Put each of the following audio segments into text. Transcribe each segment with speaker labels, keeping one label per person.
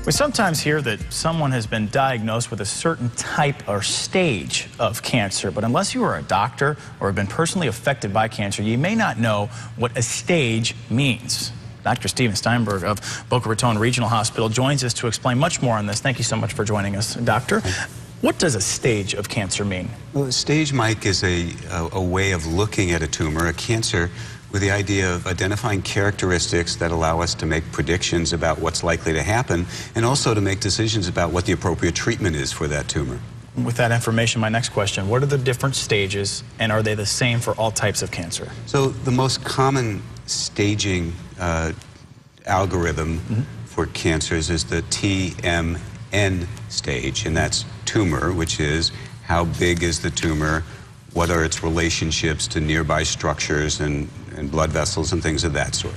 Speaker 1: We sometimes hear that someone has been diagnosed with a certain type or stage of cancer, but unless you are a doctor or have been personally affected by cancer, you may not know what a stage means. Dr. Steven Steinberg of Boca Raton Regional Hospital joins us to explain much more on this. Thank you so much for joining us, Doctor. What does a stage of cancer mean?
Speaker 2: Well, a stage, Mike, is a way of looking at a tumor, a cancer, with the idea of identifying characteristics that allow us to make predictions about what's likely to happen and also to make decisions about what the appropriate treatment is for that tumor.
Speaker 1: With that information, my next question, what are the different stages and are they the same for all types of cancer?
Speaker 2: So the most common staging algorithm for cancers is the TMN stage, and that's tumor, which is how big is the tumor, what are its relationships to nearby structures and blood vessels and things of that sort.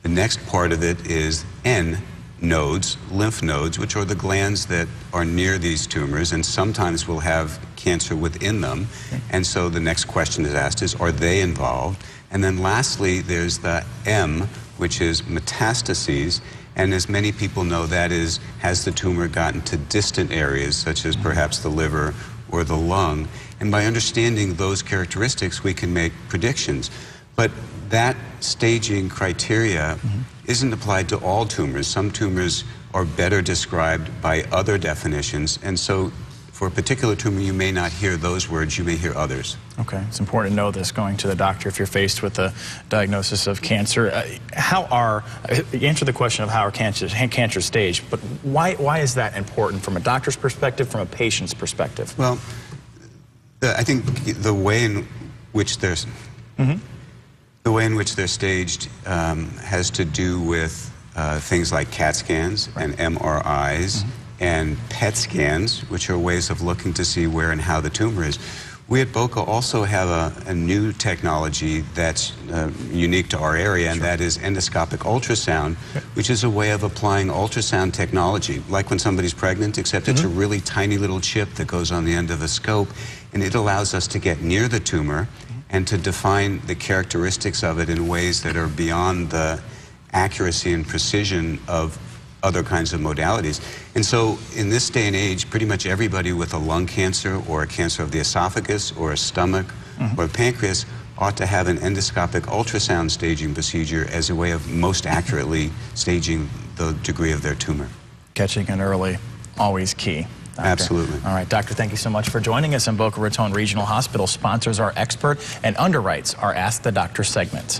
Speaker 2: The next part of it is N nodes, lymph nodes, which are the glands that are near these tumors and sometimes will have cancer within them. And so the next question is asked is, are they involved? And then lastly, there's the M, which is metastases. And as many people know, that is, has the tumor gotten to distant areas, such as perhaps the liver or the lung? And by understanding those characteristics, we can make predictions. But that staging criteria isn't applied to all tumors. Some tumors are better described by other definitions. And so for a particular tumor, you may not hear those words, you may hear others.
Speaker 1: Okay, it's important to know this going to the doctor if you're faced with a diagnosis of cancer. Answer the question of how are cancer staged, but why is that important from a doctor's perspective, from a patient's perspective?
Speaker 2: Well, I think the way in which they're staged has to do with things like CAT scans and MRIs and PET scans, which are ways of looking to see where and how the tumor is. We at Boca also have a new technology that's unique to our area, and that is endoscopic ultrasound, which is a way of applying ultrasound technology, like when somebody's pregnant, except it's a really tiny little chip that goes on the end of a scope, and it allows us to get near the tumor and to define the characteristics of it in ways that are beyond the accuracy and precision of other kinds of modalities. And so in this day and age, pretty much everybody with a lung cancer or a cancer of the esophagus or a stomach or a pancreas ought to have an endoscopic ultrasound staging procedure as a way of most accurately staging the degree of their tumor.
Speaker 1: Catching it early, always key. Doctor.
Speaker 2: Absolutely.
Speaker 1: All right, Doctor, thank you so much for joining us. And Boca Raton Regional Hospital sponsors our expert and underwrites our Ask the Doctor segment.